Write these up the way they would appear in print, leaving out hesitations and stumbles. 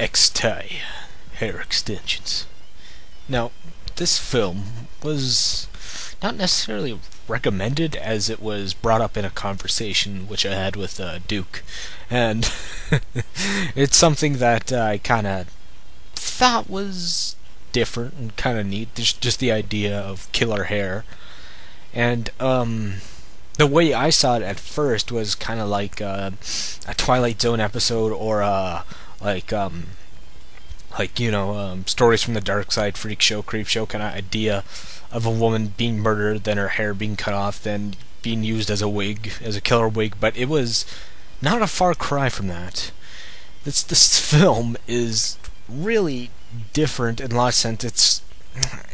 EXTE, hair extensions. Now, this film was not necessarily recommended, as it was brought up in a conversation which I had with Duke, and it's something that I kind of thought was different and kind of neat. Just the idea of killer hair, and the way I saw it at first was kind of like a Twilight Zone episode, or Stories from the Dark Side, freak show, creep show kind of idea of a woman being murdered, then her hair being cut off, then being used as a wig, as a killer wig. But it was not a far cry from that. This film is really different in a lot of sense.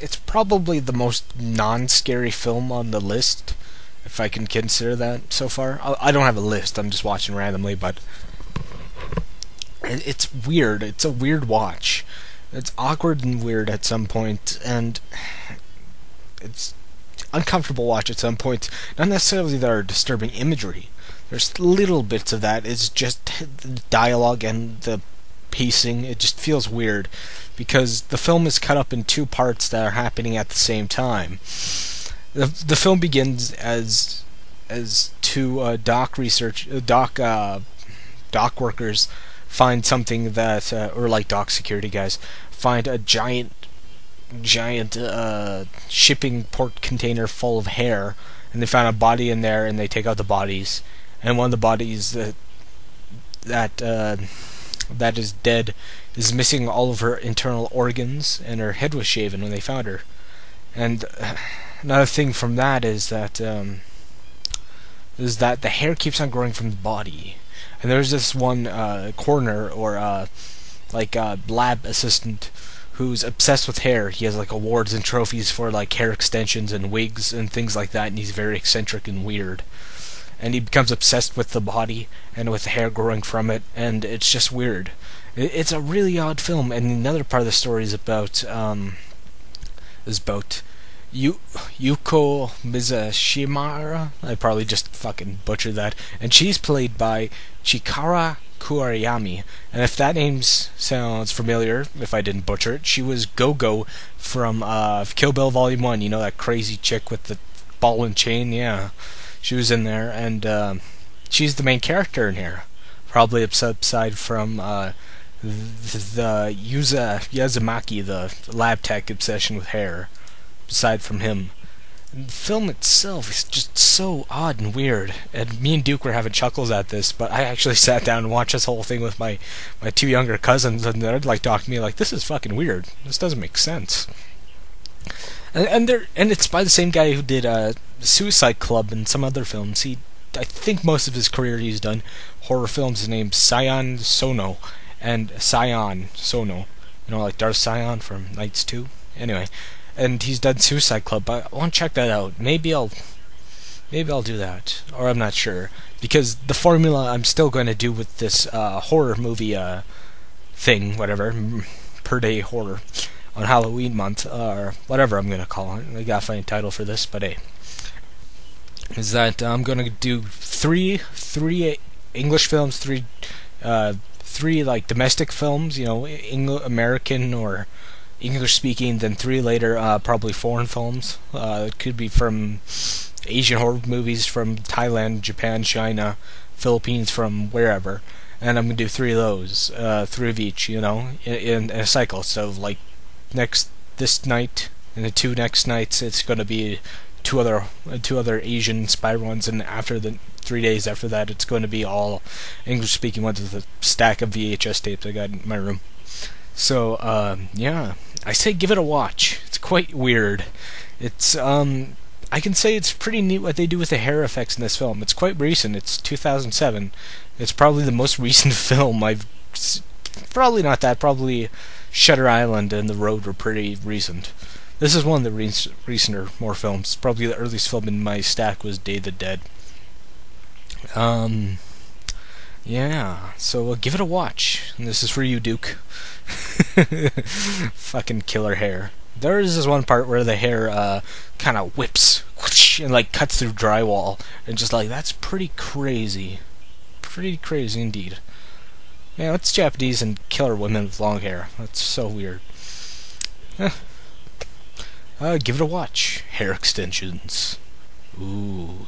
It's probably the most non-scary film on the list, if I can consider that so far. I don't have a list, I'm just watching randomly, but it's weird. It's a weird watch. It's awkward and weird at some point, and it's uncomfortable watch at some point. Not necessarily there are disturbing imagery. There's little bits of that. It's just the dialogue and the pacing. It just feels weird, because the film is cut up in two parts that are happening at the same time. The film begins as two dock workers find something that, or like dock security guys, find a giant shipping port container full of hair, and they found a body in there, and they take out the bodies, and one of the bodies that is dead is missing all of her internal organs, and her head was shaven when they found her. And another thing from that is that the hair keeps on growing from the body. And there's this one coroner, or lab assistant, who's obsessed with hair. He has like awards and trophies for like hair extensions and wigs and things like that, and he's very eccentric and weird. And he becomes obsessed with the body and with the hair growing from it, and it's just weird. It's a really odd film. And another part of the story is about Yuko Mizashimara. I probably just fucking butchered that. And she's played by Chikara Kurayami. And if that name sounds familiar, if I didn't butcher it, she was Go-Go from Kill Bill Volume 1. You know, that crazy chick with the ball and chain? Yeah. She was in there, and she's the main character in here. Probably aside from the Yazumaki, the lab tech obsession with hair. Aside from him, the film itself is just so odd and weird. And me and Duke were having chuckles at this, but I actually sat down and watched this whole thing with my two younger cousins, and they'd like talk to me like, "This is fucking weird. This doesn't make sense." And it's by the same guy who did Suicide Club and some other films. I think most of his career he's done horror films. His name's Sion Sono, you know, like Darth Sion from Knights 2. Anyway. And he's done Suicide Club. I want to check that out. Maybe I'll do that, or I'm not sure, because the formula I'm still going to do with this horror movie thing, whatever, per day horror on Halloween month, or whatever I'm going to call it. I gotta find a title for this, but hey, is that I'm going to do three English films, three like domestic films, you know, American or English speaking, then three later probably foreign films. It could be from Asian horror movies from Thailand, Japan, China, Philippines, from wherever, and I'm gonna do three of those, three of each, you know, in a cycle. So like this night and the two next nights, it's gonna be two other Asian inspired ones, and after the 3 days after that, it's going to be all English speaking ones with a stack of VHS tapes I got in my room. So, yeah, I say give it a watch. It's quite weird. It's, I can say it's pretty neat what they do with the hair effects in this film. It's quite recent. It's 2007. It's probably the most recent film I've... Probably not that. Probably Shutter Island and The Road were pretty recent. This is one of the recenter more films. Probably the earliest film in my stack was Day of the Dead. Yeah, so give it a watch. And this is for you, Duke. Fucking killer hair. There is this one part where the hair kind of whips whoosh, and like cuts through drywall, and just like, that's pretty crazy. Pretty crazy indeed. Yeah, what's Japanese and killer women with long hair? That's so weird. Eh. Give it a watch. Hair extensions. Ooh.